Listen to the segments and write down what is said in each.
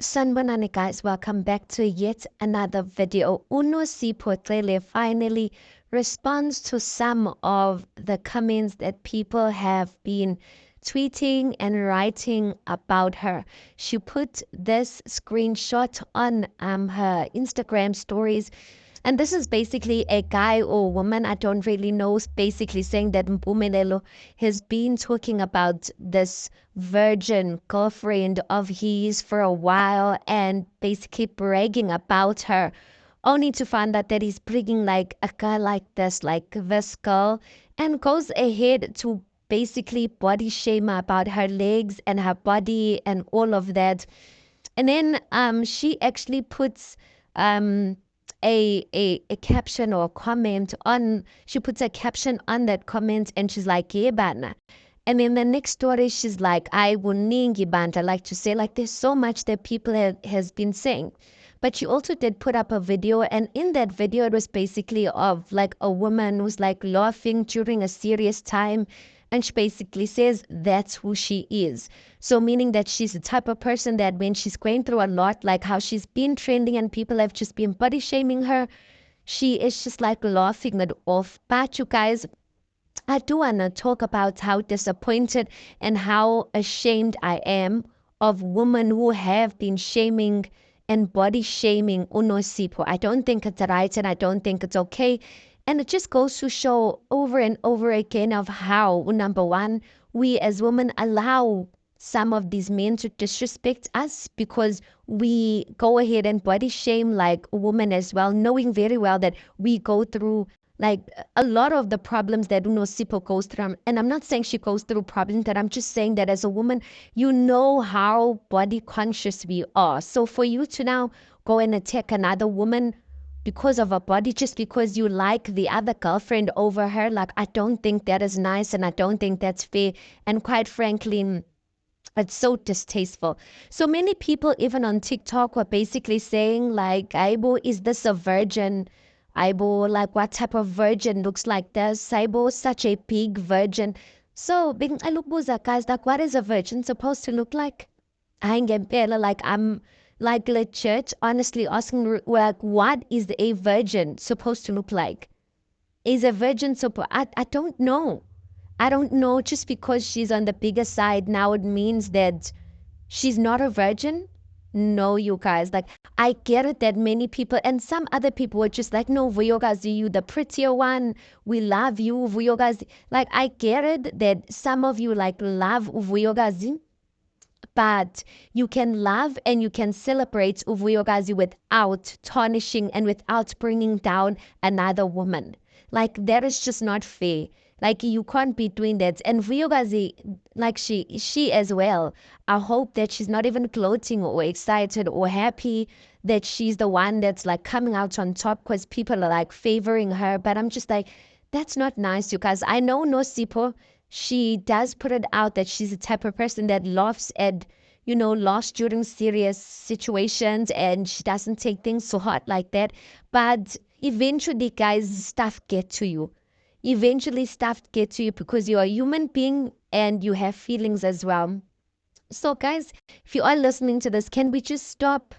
Sanibonani guys, welcome back to yet another video. UNOSipho finally responds to some of the comments that people have been tweeting and writing about her. She put this screenshot on her Instagram stories, and this is basically a guy or woman, I don't really know, basically saying that Mpumelelo has been talking about this virgin girlfriend of his for a while and basically bragging about her, only to find out that he's bringing like a guy like this girl, and goes ahead to basically body shame her about her legs and her body and all of that. And then she actually puts um a caption or a comment on, she puts a caption on that comment, and she's like, yeah bana. And then the next story, she's like, I wuningi banda, like to say, like there's so much that people has been saying. But she also did put up a video, and in that video it was basically of like a woman who's like laughing during a serious time, and she basically says that's who she is. So meaning that she's the type of person that when she's going through a lot, like how she's been trending and people have just been body shaming her, she is just like laughing it off. But you guys, I do want to talk about how disappointed and how ashamed I am of women who have been shaming and body shaming UNOSipho. I don't think it's right, and I don't think it's okay. And it just goes to show over and over again of how, number one, we as women allow some of these men to disrespect us because we go ahead and body shame like women as well, knowing very well that we go through like a lot of the problems that UNOSipho goes through. And I'm not saying she goes through problems, that I'm just saying that as a woman, you know how body conscious we are. So for you to now go and attack another woman because of her body, just because you like the other girlfriend over her, like I don't think that is nice, and I don't think that's fair. And quite frankly, it's so distasteful. So many people, even on TikTok, were basically saying like, Aibo, is this a virgin? Aibo, like what type of virgin looks like this? Aibo, such a big virgin. So being alubuza guys, like what is a virgin supposed to look like? I ain't get better. Like I'm like legit honestly asking, like what is a virgin supposed to look like? Is a virgin supposed, I don't know. I don't know, just because she's on the bigger side now it means that she's not a virgin. No, you guys, like I get it that many people and some other people were just like, no, Vuyogazi, you the prettier one, we love you, Vuyogazi. Like I get it that some of you like love Vuyogazi, but you can love and you can celebrate Uvuyogazi without tarnishing and without bringing down another woman. Like that is just not fair. Like you can't be doing that. And Vuyogazi, like she as well, I hope that she's not even gloating or excited or happy that she's the one that's like coming out on top because people are like favoring her. But I'm just like, that's not nice, you guys. I know UNOSipho, she does put it out that she's the type of person that laughs at, laughs during serious situations, and she doesn't take things so hard like that. But eventually, guys, stuff get to you. Eventually, stuff get to you because you're a human being and you have feelings as well. So, guys, if you are listening to this, can we just stop?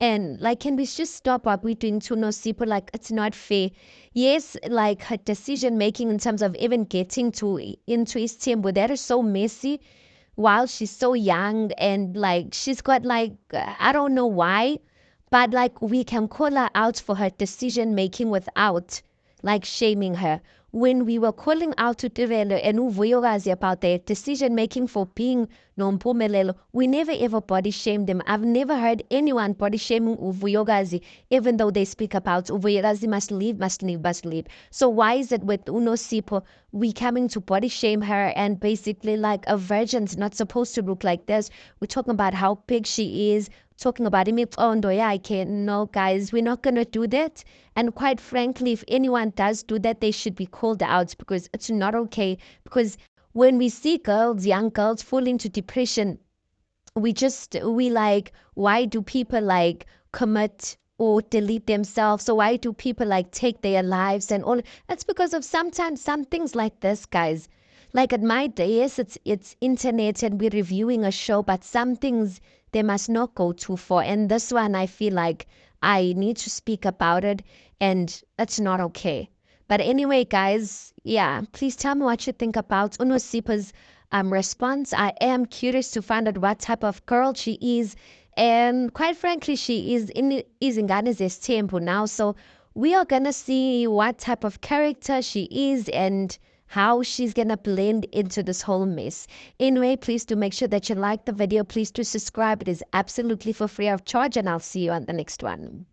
And like, can we just stop what we're doing to UNOSipho? Like, it's not fair. Yes, like her decision making in terms of even getting to into Izingane, that is so messy. While she's so young and like she's got like I don't know why, but like we can call her out for her decision making without like shaming her. When we were calling out to Tirelo and Uvuyogazi about their decision making for being Mpumelelo, we never ever body shamed them. I've never heard anyone body shaming Uvuyogazi, even though they speak about Uvuyogazi must leave, must leave, must leave. So why is it with UNOSipho we coming to body shame her and basically like a virgin's not supposed to look like this? We're talking about how big she is, talking about imixondo yakhe. No, guys, we're not gonna do that. And quite frankly, if anyone does do that, they should be called out because it's not okay. Because when we see girls, young girls, fall into depression, we like, why do people like commit or delete themselves? So why do people like take their lives and all? That's because of sometimes some things like this, guys. Like at my day, yes, it's internet and we're reviewing a show, but some things they must not go too far. And this one, I feel like I need to speak about it, and it's not okay. But anyway, guys, yeah, please tell me what you think about Unosipha's response. I am curious to find out what type of girl she is. And quite frankly, she is in Izingane Zesthembu now. So we are gonna see what type of character she is and how she's gonna blend into this whole mess. Anyway, please do make sure that you like the video. Please do subscribe. It is absolutely for free of charge, and I'll see you on the next one.